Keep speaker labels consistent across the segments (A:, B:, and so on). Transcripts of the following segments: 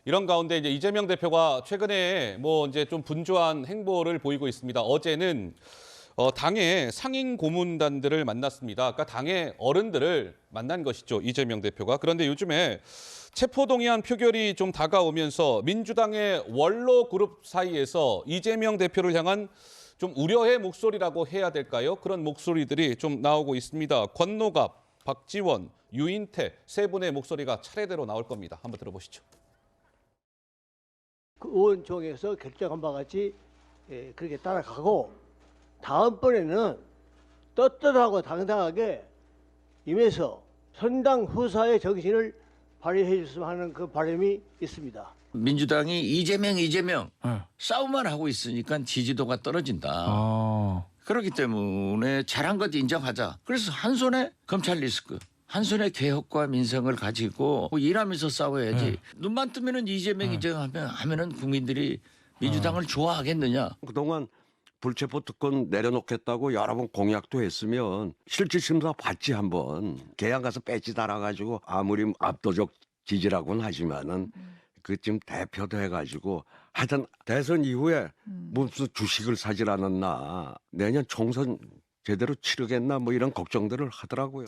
A: 이런 가운데 이제 이재명 대표가 최근에 뭐 이제 좀 분주한 행보를 보이고 있습니다. 어제는 당의 상임 고문단들을 만났습니다. 그러니까 당의 어른들을 만난 것이죠, 이재명 대표가. 그런데 요즘에 체포동의안 표결이 좀 다가오면서 민주당의 원로 그룹 사이에서 이재명 대표를 향한 좀 우려의 목소리라고 해야 될까요? 그런 목소리들이 좀 나오고 있습니다. 권노갑, 박지원, 유인태 세 분의 목소리가 차례대로 나올 겁니다. 한번 들어보시죠.
B: 그 의원총회에서 결정한 바 같이 그렇게 따라가고 다음번에는 떳떳하고 당당하게 임해서 선당 후사의 정신을 발휘해 줬으면 하는 그 바람이 있습니다.
C: 민주당이 이재명 싸움만 하고 있으니까 지지도가 떨어진다. 그렇기 때문에 잘한 것 인정하자. 그래서 한 손에 검찰 리스크, 한 손에 개혁과 민생을 가지고 일하면서 싸워야지. 눈만 뜨면은 이재명 하면은 국민들이 민주당을 좋아하겠느냐.
D: 그동안 불체포 특권 내려놓겠다고 여러 번 공약도 했으면 실질 심사 받지 한번. 개항 가서 배지 달아가지고 아무리 압도적 지지라고는 하지만은 그 지금 대표도 해가지고 하여튼 대선 이후에 무슨 주식을 사질 않았나, 내년 총선 제대로 치르겠나 뭐 이런 걱정들을 하더라고요.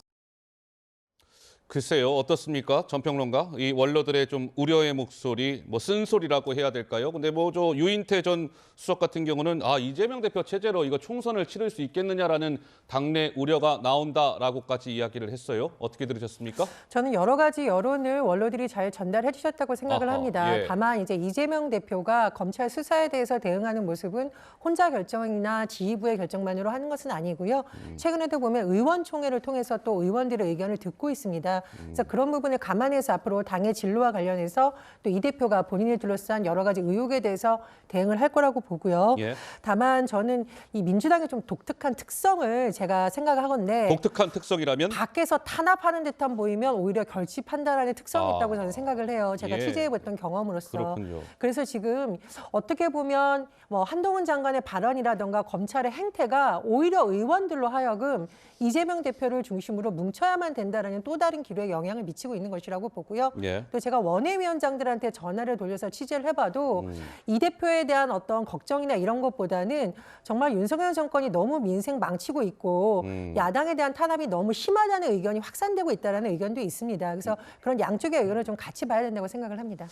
A: 글쎄요, 어떻습니까? 전평론가. 이 원로들의 좀 우려의 목소리, 뭐 쓴소리라고 해야 될까요? 근데 뭐 저 유인태 전 수석 같은 경우는 이재명 대표 체제로 이거 총선을 치를 수 있겠느냐라는 당내 우려가 나온다라고까지 이야기를 했어요. 어떻게 들으셨습니까?
E: 저는 여러 가지 여론을 원로들이 잘 전달해 주셨다고 생각을 합니다.
A: 예.
E: 다만 이제 이재명 대표가 검찰 수사에 대해서 대응하는 모습은 혼자 결정이나 지휘부의 결정만으로 하는 것은 아니고요. 최근에도 보면 의원총회를 통해서 또 의원들의 의견을 듣고 있습니다. 그래서 그런 부분을 감안해서 앞으로 당의 진로와 관련해서 또 이 대표가 본인을 둘러싼 여러 가지 의혹에 대해서 대응을 할 거라고 보고요.
A: 예.
E: 다만 저는 이 민주당의 좀 독특한 특성을 제가 생각하건데
A: 독특한 특성이라면?
E: 밖에서 탄압하는 듯한 보이면 오히려 결집한다라는 특성이 있다고 저는 생각을 해요. 제가
A: 예.
E: 취재해봤던 경험으로서.
A: 그렇군요.
E: 그래서 지금 어떻게 보면 뭐 한동훈 장관의 발언이라든가 검찰의 행태가 오히려 의원들로 하여금 이재명 대표를 중심으로 뭉쳐야만 된다라는 또 다른 기류에 영향을 미치고 있는 것이라고 보고요.
A: 예.
E: 또 제가 원외위원장들한테 전화를 돌려서 취재를 해봐도 이 대표에 대한 어떤 걱정이나 이런 것보다는 정말 윤석열 정권이 너무 민생 망치고 있고 야당에 대한 탄압이 너무 심하다는 의견이 확산되고 있다는 의견도 있습니다. 그래서 그런 양쪽의 의견을 좀 같이 봐야 된다고 생각을 합니다.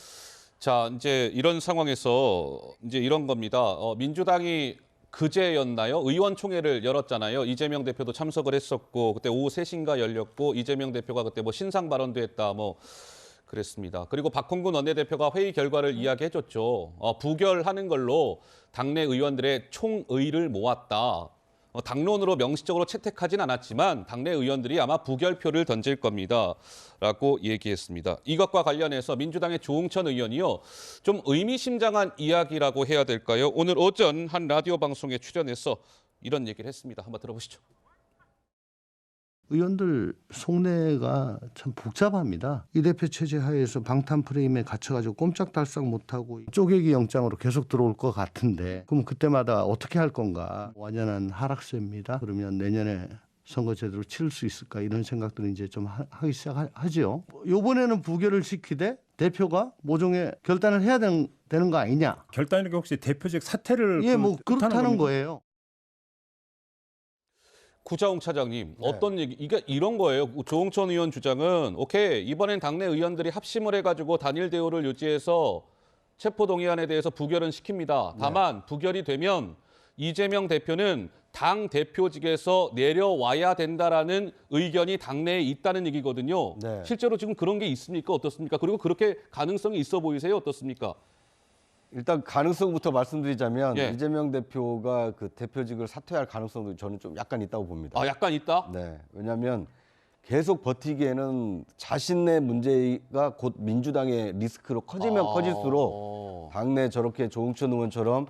A: 자, 이제 이런 상황에서 이제 이런 겁니다. 민주당이 그제였나요? 의원총회를 열었잖아요. 이재명 대표도 참석을 했었고 그때 오후 3시인가 열렸고 이재명 대표가 그때 뭐 신상 발언도 했다 뭐 그랬습니다. 그리고 박홍근 원내대표가 회의 결과를 이야기해줬죠. 부결하는 걸로 당내 의원들의 총의를 모았다. 당론으로 명시적으로 채택하진 않았지만 당내 의원들이 아마 부결표를 던질 겁니다. 라고 얘기했습니다. 이것과 관련해서 민주당의 조응천 의원이요. 좀 의미심장한 이야기라고 해야 될까요? 오늘 오전 한 라디오 방송에 출연해서 이런 얘기를 했습니다. 한번 들어보시죠.
F: 의원들 속내가 참 복잡합니다. 이 대표 체제 하에서 방탄 프레임에 갇혀가지고 꼼짝달싹 못하고 쪼개기 영장으로 계속 들어올 것 같은데 그럼 그때마다 어떻게 할 건가? 완연한 하락세입니다. 그러면 내년에 선거 제대로 치를 수 있을까? 이런 생각들을 이제 좀 하기 시작하죠. 이번에는 부결을 시키되 대표가 모종의 결단을 해야 되는 거 아니냐?
G: 결단이 혹시 대표직 사퇴를
F: 뭐 그렇다는 거예요.
A: 구자웅 차장님, 어떤 얘기, 이게 이런 거예요. 조응천 의원 주장은 오케이, 이번엔 당내 의원들이 합심을 해가지고 단일 대우를 유지해서 체포동의안에 대해서 부결은 시킵니다. 다만 부결이 되면 이재명 대표는 당 대표직에서 내려와야 된다라는 의견이 당내에 있다는 얘기거든요.
H: 네.
A: 실제로 지금 그런 게 있습니까? 어떻습니까? 그리고 그렇게 가능성이 있어 보이세요? 어떻습니까?
H: 일단 가능성부터 말씀드리자면
A: 예.
H: 이재명 대표가 그 대표직을 사퇴할 가능성도 저는 좀 약간 있다고 봅니다.
A: 약간 있다?
H: 네, 왜냐하면 계속 버티기에는 자신의 문제가 곧 민주당의 리스크로 커지면 커질수록 당내 저렇게 조응천 의원처럼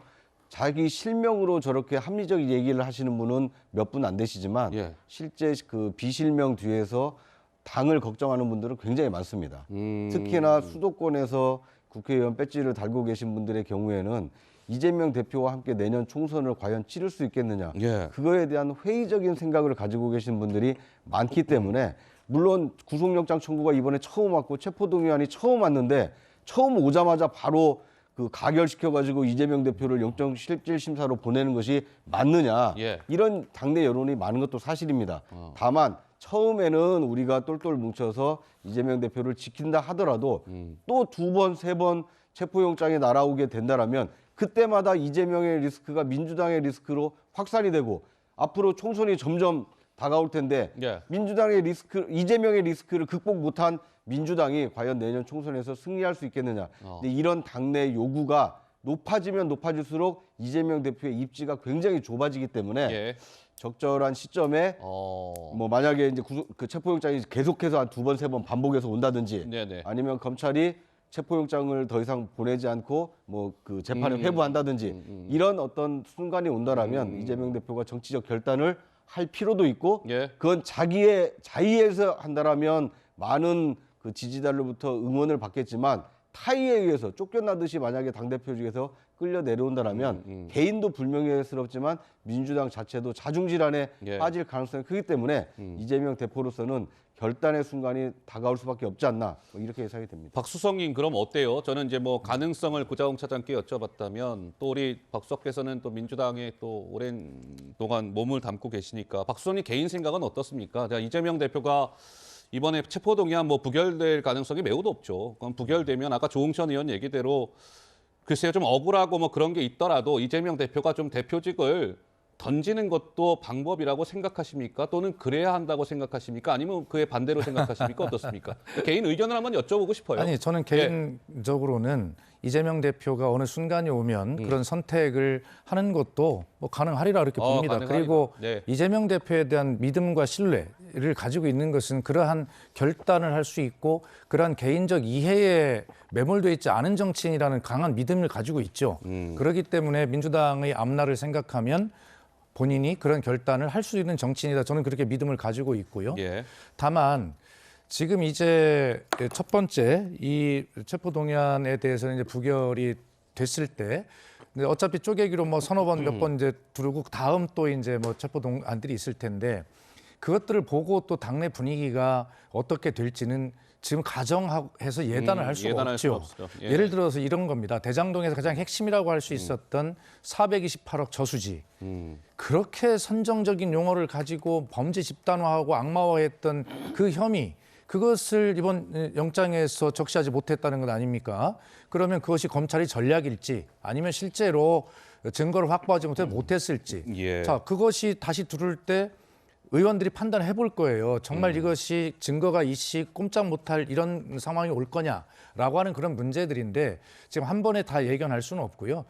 H: 자기 실명으로 저렇게 합리적 얘기를 하시는 분은 몇 분 안 되시지만
A: 예.
H: 실제 그 비실명 뒤에서 당을 걱정하는 분들은 굉장히 많습니다. 특히나 수도권에서 국회의원 배지를 달고 계신 분들의 경우에는 이재명 대표와 함께 내년 총선을 과연 치를 수 있겠느냐.
A: 예.
H: 그거에 대한 회의적인 생각을 가지고 계신 분들이 많기 때문에 물론 구속영장 청구가 이번에 처음 왔고 체포동의안이 처음 왔는데 처음 오자마자 바로 그 가결시켜가지고 이재명 대표를 영장실질심사로 보내는 것이 맞느냐.
A: 예.
H: 이런 당내 여론이 많은 것도 사실입니다. 다만 처음에는 우리가 똘똘 뭉쳐서 이재명 대표를 지킨다 하더라도 또 2번, 3번 체포영장이 날아오게 된다라면 그때마다 이재명의 리스크가 민주당의 리스크로 확산이 되고 앞으로 총선이 점점 다가올 텐데
A: 예.
H: 민주당의 리스크, 이재명의 리스크를 극복 못한 민주당이 과연 내년 총선에서 승리할 수 있겠느냐. 근데 이런 당내 요구가 높아지면 높아질수록 이재명 대표의 입지가 굉장히 좁아지기 때문에
A: 예.
H: 적절한 시점에 뭐 만약에 이제 그 체포영장이 계속해서 한 2번, 3번 반복해서 온다든지
A: 네네.
H: 아니면 검찰이 체포영장을 더 이상 보내지 않고 뭐 그 재판을 회부한다든지 이런 어떤 순간이 온다라면 이재명 대표가 정치적 결단을 할 필요도 있고
A: 예.
H: 그건 자기의 자의에서 한다라면 많은 그 지지자들로부터 응원을 받겠지만 타의에 의해서 쫓겨나듯이 만약에 당대표직에서 끌려 내려온다라면 개인도 불명예스럽지만 민주당 자체도 자중질환에
A: 예.
H: 빠질 가능성이 크기 때문에 이재명 대표로서는 결단의 순간이 다가올 수밖에 없지 않나 뭐 이렇게 예상이 됩니다.
A: 박수성님 그럼 어때요? 저는 이제 뭐 가능성을 고자홍 차장께 여쭤봤다면 또 우리 박수석께서는 또 민주당에 또 오랜 동안 몸을 담고 계시니까 박수성님 개인 생각은 어떻습니까? 이재명 대표가 이번에 체포동의안 뭐 부결될 가능성이 매우 높죠. 그럼 부결되면 아까 조홍천 의원 얘기대로 글쎄요 좀 억울하고 뭐 그런 게 있더라도 이재명 대표가 좀 대표직을 던지는 것도 방법이라고 생각하십니까? 또는 그래야 한다고 생각하십니까? 아니면 그에 반대로 생각하십니까? 어떻습니까? 개인 의견을 한번 여쭤보고 싶어요.
I: 아니 저는 개인적으로는 이재명 대표가 어느 순간이 오면 그런 선택을 하는 것도 뭐 가능하리라 그렇게 봅니다.
A: 가능하리라.
I: 그리고
A: 네.
I: 이재명 대표에 대한 믿음과 신뢰를 가지고 있는 것은 그러한 결단을 할 수 있고 그러한 개인적 이해에 매몰되어 있지 않은 정치인이라는 강한 믿음을 가지고 있죠. 그렇기 때문에 민주당의 앞날을 생각하면 본인이 그런 결단을 할 수 있는 정치인이다. 저는 그렇게 믿음을 가지고 있고요.
A: 예.
I: 다만 지금 이제 첫 번째 이 체포동의안에 대해서는 이제 부결이 됐을 때 근데 어차피 쪼개기로 뭐 서너 번 몇 번 이제 두르고 다음 또 이제 뭐 체포동의안들이 있을 텐데 그것들을 보고 또 당내 분위기가 어떻게 될지는 지금 가정해서 예단을 할 수가
A: 예단할 수가
I: 없죠.
A: 없죠. 예.
I: 예를 들어서 이런 겁니다. 대장동에서 가장 핵심이라고 할 수 있었던 428억 저수지. 그렇게 선정적인 용어를 가지고 범죄 집단화하고 악마화했던 그 혐의. 그것을 이번 영장에서 적시하지 못했다는 것 아닙니까? 그러면 그것이 검찰의 전략일지 아니면 실제로 증거를 확보하지 못했을지.
A: 예.
I: 자, 그것이 다시 들을 때 의원들이 판단해 볼 거예요. 정말 이것이 증거가 이씨 꼼짝 못할 이런 상황이 올 거냐라고 하는 그런 문제들인데 지금 한 번에 다 예견할 수는 없고요.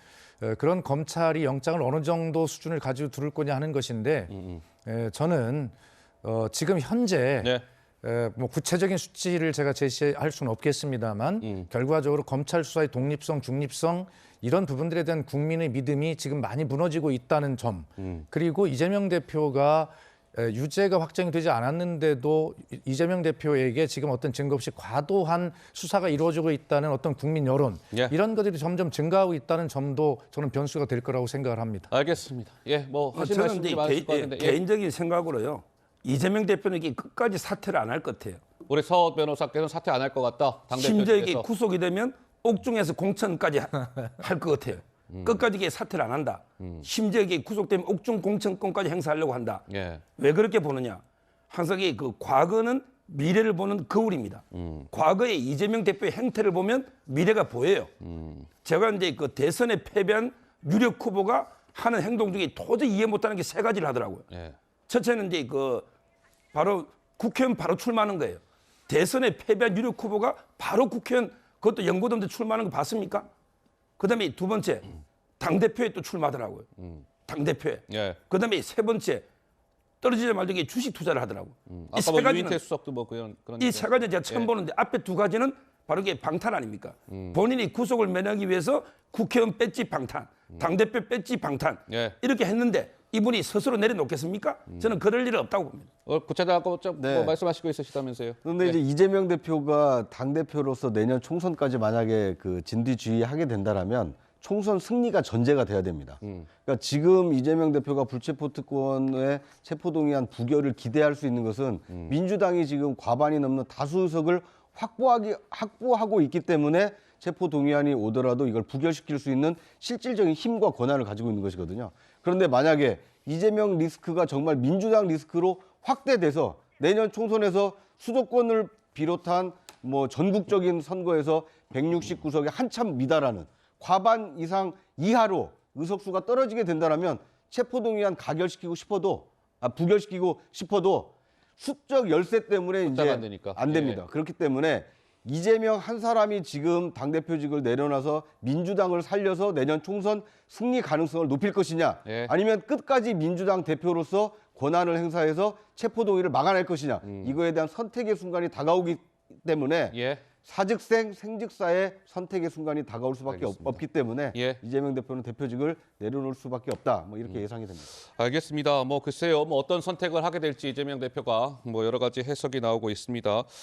I: 그런 검찰이 영장을 어느 정도 수준을 가지고 들을 거냐 하는 것인데 저는 지금 현재
A: 네.
I: 뭐 구체적인 수치를 제가 제시할 수는 없겠습니다만 결과적으로 검찰 수사의 독립성, 중립성 이런 부분들에 대한 국민의 믿음이 지금 많이 무너지고 있다는 점 그리고 이재명 대표가 유죄가 확정이 되지 않았는데도 이재명 대표에게 지금 어떤 증거 없이 과도한 수사가 이루어지고 있다는 어떤 국민 여론
A: 예.
I: 이런 것들이 점점 증가하고 있다는 점도 저는 변수가 될 거라고 생각을 합니다.
A: 알겠습니다. 예, 뭐 하실
J: 저는
A: 말씀이
J: 이제
A: 많으실 것 같은데 예.
J: 개인적인 생각으로요. 이재명 대표는 이게 끝까지 사퇴를 안 할 것 같아요.
A: 우리 서 변호사께서는 사퇴 안 할 것 같다.
J: 심지어 이게
A: 당대표께서.
J: 구속이 되면 옥중에서 공천까지 할 것 같아요. 끝까지 이게 사퇴를 안 한다. 심지어 이게 구속되면 옥중 공천권까지 행사하려고 한다.
A: 예.
J: 왜 그렇게 보느냐? 항상 그 과거는 미래를 보는 거울입니다. 과거의 이재명 대표의 행태를 보면 미래가 보여요. 제가 이제 그 대선에 패배한 유력 후보가 하는 행동 중에 도저히 이해 못하는 게 3가지를 하더라고요.
A: 예.
J: 첫째는 이제 그 바로 국회의원 바로 출마하는 거예요. 대선에 패배한 유력 후보가 바로 국회의원 그것도 연고등대 출마하는 거 봤습니까? 그다음에 2번째 당대표에 또 출마하더라고요. 당대표에.
A: 예.
J: 그다음에 3번째 떨어지자마자 이게 주식 투자를 하더라고요. 이
A: 아까
J: 세
A: 뭐
J: 가지는
A: 유인태 수석도 뭐 그런
J: 이 3가지 제가 처음
A: 예.
J: 보는데 앞에 2가지는 바로 이게 방탄 아닙니까? 본인이 구속을 면하기 위해서 국회의원 배지 방탄, 당대표 배지 방탄
A: 예.
J: 이렇게 했는데 이분이 스스로 내려놓겠습니까? 저는 그럴 일은 없다고 봅니다.
A: 구체적으로 아까 좀
H: 네.
A: 뭐 말씀하시고 있으시다면서요.
H: 그런데 이제 이재명 대표가 당 대표로서 내년 총선까지 만약에 그 진두지휘하게 된다라면 총선 승리가 전제가 돼야 됩니다. 그러니까 지금 이재명 대표가 불체포 특권의 체포동의안 부결을 기대할 수 있는 것은 민주당이 지금 과반이 넘는 다수 의석을 확보하고 있기 때문에 체포 동의안이 오더라도 이걸 부결시킬 수 있는 실질적인 힘과 권한을 가지고 있는 것이거든요. 그런데 만약에 이재명 리스크가 정말 민주당 리스크로 확대돼서 내년 총선에서 수도권을 비롯한 뭐 전국적인 선거에서 169석에 한참 미달하는 과반 이상 이하로 의석수가 떨어지게 된다면 체포동의안 부결시키고 싶어도 수적 열세 때문에 이제
A: 안 되니까.
H: 안 됩니다.
A: 예.
H: 그렇기 때문에 이재명 한 사람이 지금 당대표직을 내려놔서 민주당을 살려서 내년 총선 승리 가능성을 높일 것이냐,
A: 예.
H: 아니면 끝까지 민주당 대표로서 권한을 행사해서 체포동의를 막아낼 것이냐, 이거에 대한 선택의 순간이 다가오기 때문에
A: 예.
H: 사즉생 생즉사의 선택의 순간이 다가올 수밖에
A: 알겠습니다.
H: 없기 때문에
A: 예.
H: 이재명 대표는 대표직을 내려놓을 수밖에 없다. 뭐 이렇게 예상이 됩니다.
A: 알겠습니다. 뭐 글쎄요, 뭐 어떤 선택을 하게 될지 이재명 대표가 뭐 여러 가지 해석이 나오고 있습니다.